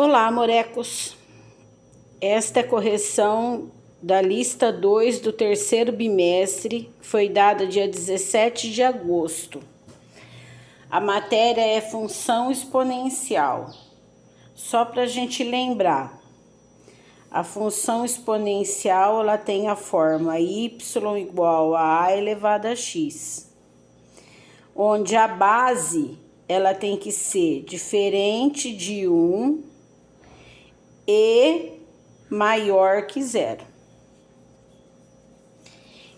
Olá, morecos! Esta é a correção da lista 2 do terceiro bimestre, foi dada dia 17 de agosto. A matéria é função exponencial. Só para a gente lembrar, a função exponencial ela tem a forma y igual a a elevado a x, onde a base ela tem que ser diferente de 1 e maior que 0.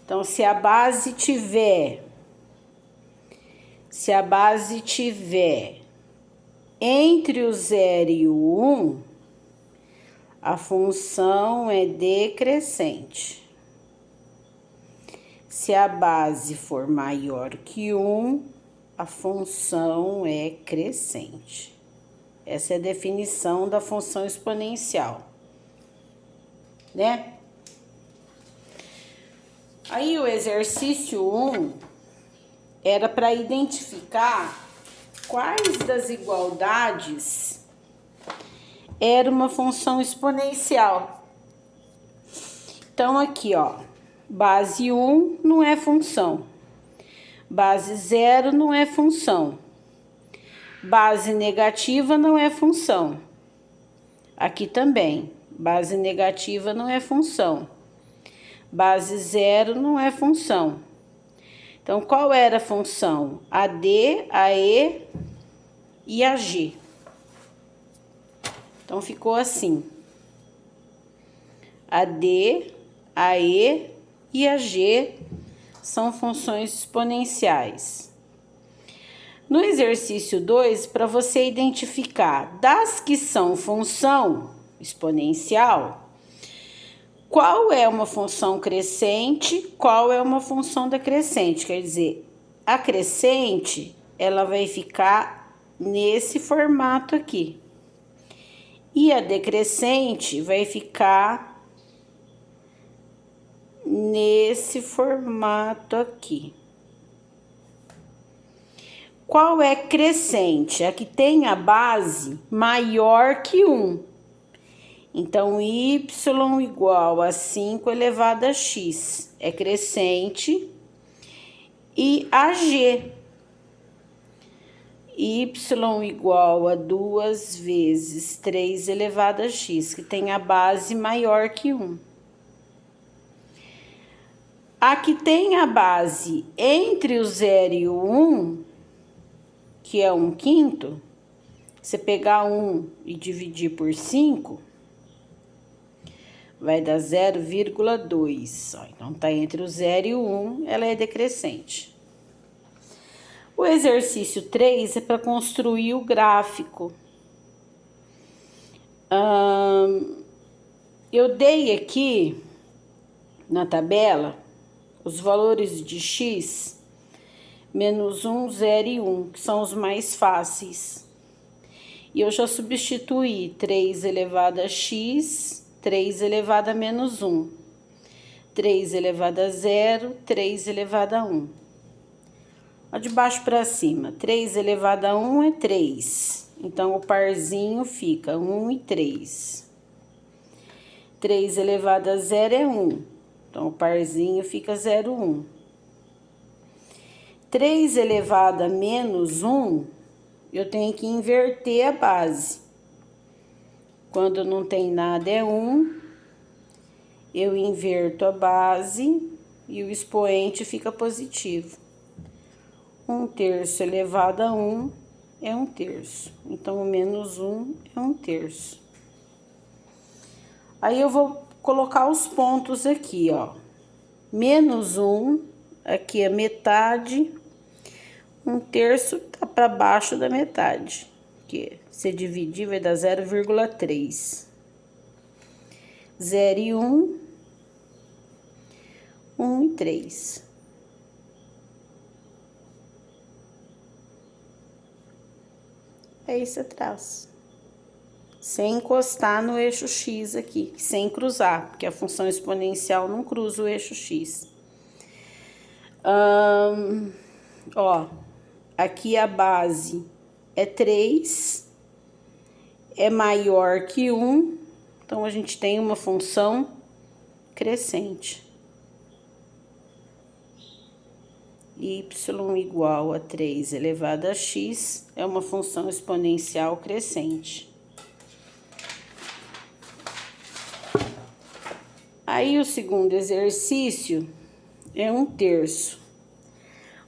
Então, se a base tiver entre o 0 e o 1, a função é decrescente. Se a base for maior que 1, a função é crescente. Essa é a definição da função exponencial, né? Aí o exercício 1 era para identificar quais das igualdades era uma função exponencial. Então aqui, ó, base 1 não é função, base 0 não é função, base negativa não é função. Aqui também, base negativa não é função. Base 0 não é função. Então, qual era a função? A D, a E e a G. Então, ficou assim. A D, a E e a G são funções exponenciais. No exercício 2, para você identificar das que são função exponencial, qual é uma função crescente, qual é uma função decrescente? Quer dizer, a crescente, ela vai ficar nesse formato aqui. E a decrescente vai ficar nesse formato aqui. Qual é crescente? A que tem a base maior que 1. Então, y igual a 5 elevado a x é crescente. E a g, y igual a 2 vezes 3 elevado a x, que tem a base maior que 1. A que tem a base entre o 0 e o 1, que é 1/5, você pegar 1 e dividir por 5, vai dar 0,2. Então, tá entre o 0 e o 1, ela é decrescente. O exercício 3 é para construir o gráfico. Eu dei aqui na tabela os valores de x, menos 1, 0 e 1, que são os mais fáceis. E eu já substituí 3 elevado a x, 3 elevado a menos 1, 3 elevado a 0, 3 elevado a 1. Ó, de baixo para cima, 3 elevado a 1 é 3. Então, o parzinho fica 1 e 3. 3 elevado a 0 é 1. Então, o parzinho fica 0, 1. 3 elevado a menos 1, eu tenho que inverter a base. Quando não tem nada é 1, eu inverto a base e o expoente fica positivo. 1/3 elevado a 1 é 1/3. Então, o menos 1 é 1/3. Aí, eu vou colocar os pontos aqui, ó. Menos 1, aqui é metade. 1/3 tá para baixo da metade. Que se dividir vai dar 0,3. 0 e 1, 1 e 3. Aí você traz. Sem encostar no eixo x aqui, sem cruzar, porque a função exponencial não cruza o eixo x. Ó, aqui a base é 3 é maior que 1, então a gente tem uma função crescente. Y igual a 3 elevado a x é uma função exponencial crescente. Aí o segundo exercício é 1/3.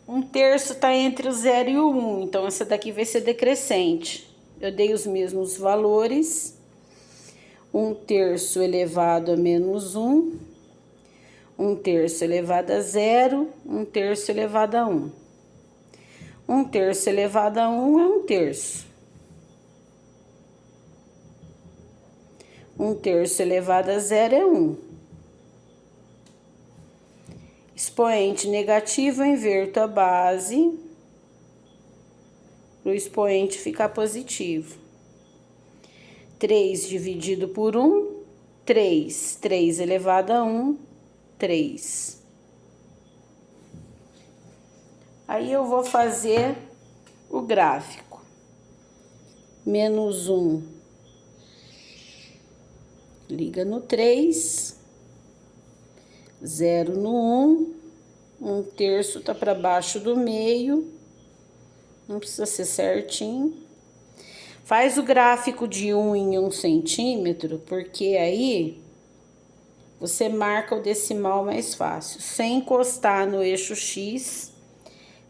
1/3 está entre o 0 e o 1, então essa daqui vai ser decrescente. Eu dei os mesmos valores. 1/3 elevado a menos 1. 1/3 elevado a 0, 1/3 elevado a 1. 1/3 elevado a 1 é 1/3. 1/3 elevado a 0 é 1. Expoente negativo, eu inverto a base para o expoente ficar positivo. 3 dividido por 1, 3. 3 elevado a 1, 3. Aí eu vou fazer o gráfico. Menos 1 liga no 3, 0 no 1, 1/3 tá para baixo do meio, não precisa ser certinho. Faz o gráfico de 1 em 1 centímetro, porque aí você marca o decimal mais fácil, sem encostar no eixo X,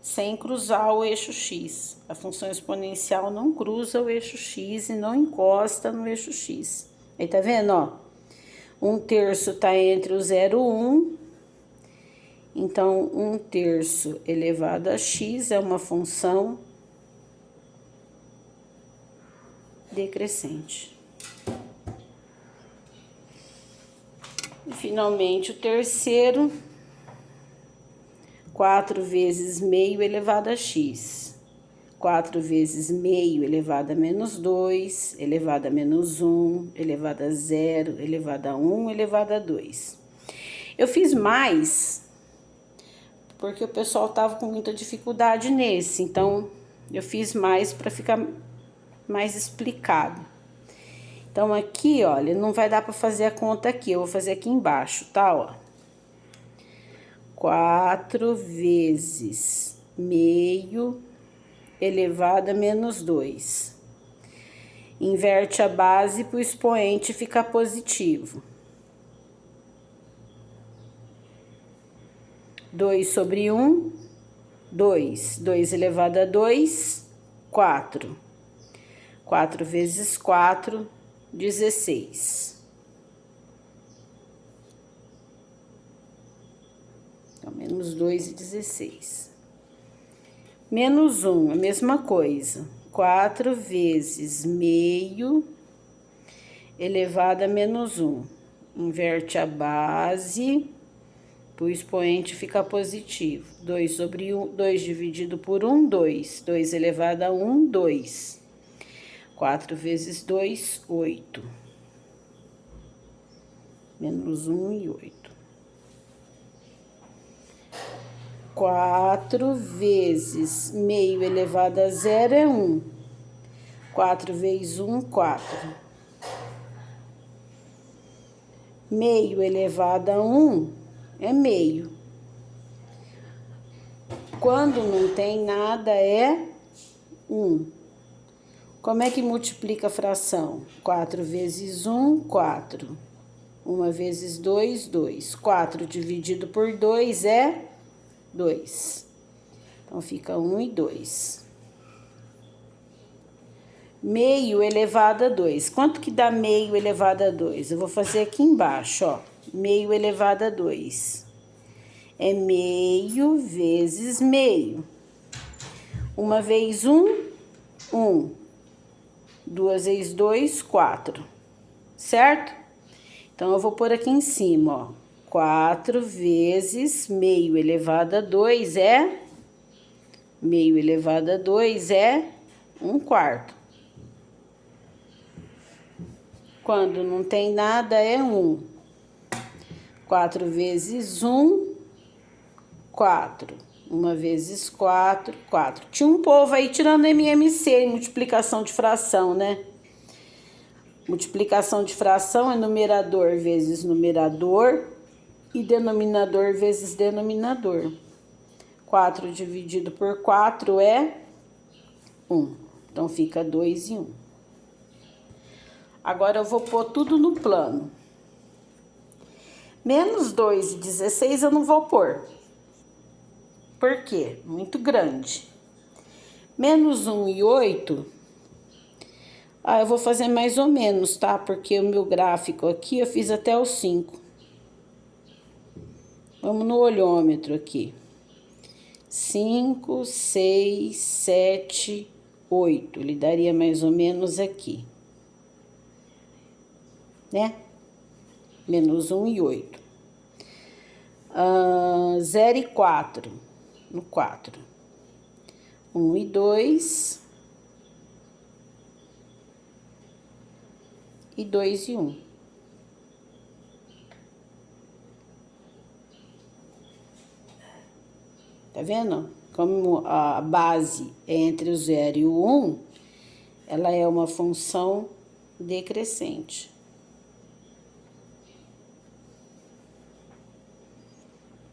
sem cruzar o eixo X. A função exponencial não cruza o eixo X e não encosta no eixo X. Aí tá vendo, ó? 1/3 tá entre o 0 e o 1. Então, 1/3 elevado a x é uma função decrescente. E, finalmente, o terceiro, 4 vezes meio elevado a x. 4 vezes meio elevado a menos 2, elevado a menos 1, elevado a 0, elevado a 1, elevado a 2. Eu fiz mais porque o pessoal tava com muita dificuldade nesse, então eu fiz mais para ficar mais explicado. Então aqui, olha, não vai dar para fazer a conta aqui, eu vou fazer aqui embaixo, tá, ó. 4 vezes meio elevado a menos 2. Inverte a base para o expoente ficar positivo. 2 sobre 1, 2. 2 elevado a 2, 4. 4 vezes 4, 16. Então, menos 2 e 16. Menos 1, a mesma coisa. 4 vezes meio elevado a menos 1. Inverte a base, para o expoente ficar positivo. 2 sobre 1, 2 dividido por 1, 2. 2 elevado a 1, 2. 4 vezes 2, 8. Menos 1 e 8. 4 vezes meio elevado a 0 é 1. 4 vezes 1, 4. Meio elevado a 1 é meio. Quando não tem nada é 1. Como é que multiplica a fração? 4 vezes 1, 4. 1 vezes 2, 2. 4 dividido por 2 é 2. Então, fica 1 e 2. Meio elevado a 2. Quanto que dá meio elevado a 2? Eu vou fazer aqui embaixo, ó. Meio elevado a 2. É meio vezes meio. 1 vezes 1, 1. 2 vezes 2, 4. Certo? Então, eu vou pôr aqui em cima, ó. 4 vezes meio elevado a 2 é... Meio elevado a 2 é 1/4. Quando não tem nada é 1. 4 vezes 1, 4. 1 vezes 4, 4. Tinha um povo aí tirando MMC em multiplicação de fração, né? Multiplicação de fração é numerador vezes numerador e denominador vezes denominador. 4 dividido por 4 é 1. Então, fica 2 e 1. Agora, eu vou pôr tudo no plano. Menos 2 e 16 eu não vou pôr. Por quê? Muito grande. Menos 1 e 8... eu vou fazer mais ou menos, tá? Porque o meu gráfico aqui eu fiz até o 5. Vamos no olhômetro aqui. 5, 6, 7, 8. Ele daria mais ou menos aqui. Né? Menos 1 e 8. 0 e 4. No 4. 1 e 2. E 2 e 1. Tá vendo? Como a base é entre o 0 e o 1, ela é uma função decrescente.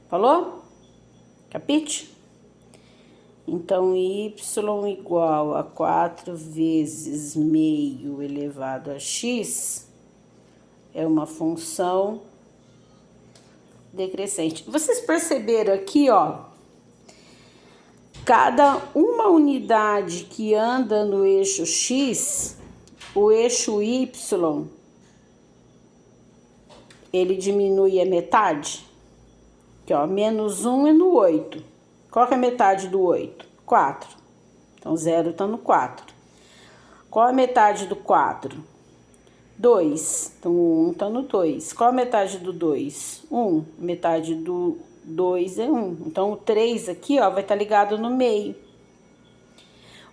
Falou? Capite? Então, y igual a 4 vezes meio elevado a x é uma função decrescente. Vocês perceberam aqui, ó, cada uma unidade que anda no eixo x, o eixo y, ele diminui a metade. Aqui, ó, menos 1 é no 8. Qual que é a metade do 8? 4. Então, 0 tá no 4. Qual a metade do 4? 2. Então, 1 tá no 2. Qual a metade do 2? 1. Metade do 2 é 1. Então, o 3 aqui, ó, vai estar ligado no meio.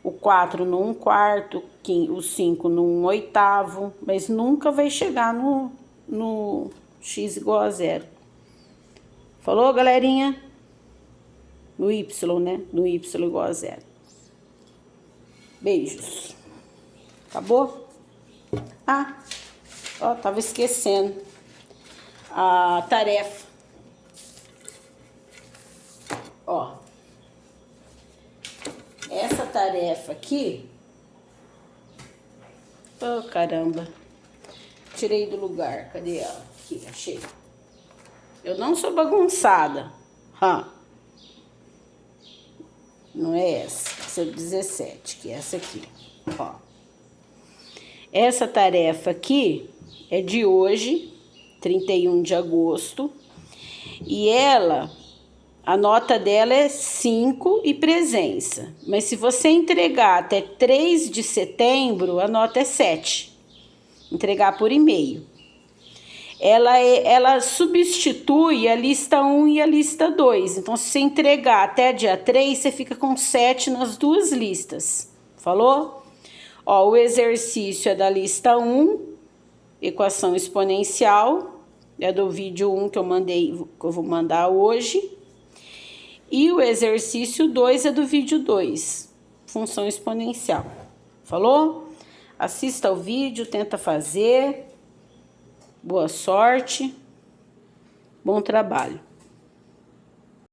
O 4 no 1/4, o 5 no 1/8, mas nunca vai chegar no x igual a 0. Falou, galerinha? No y, né? No y igual a 0. Beijos. Acabou? Ó, tava esquecendo a tarefa. Ó, essa tarefa aqui... Oh, caramba. Tirei do lugar. Cadê ela? Aqui, achei. Eu não sou bagunçada. Não é essa. Essa é 17, que é essa aqui. Ó. Essa tarefa aqui é de hoje, 31 de agosto. E ela, a nota dela é 5 e presença. Mas se você entregar até 3 de setembro, a nota é 7. Entregar por e-mail. Ela substitui a lista 1 e a lista 2. Então, se você entregar até dia 3, você fica com 7 nas duas listas. Falou? Ó, o exercício é da lista 1, equação exponencial. É do vídeo 1 que eu vou mandar hoje. E o exercício 2 é do vídeo 2, função exponencial. Falou? Assista ao vídeo, tenta fazer. Boa sorte, bom trabalho.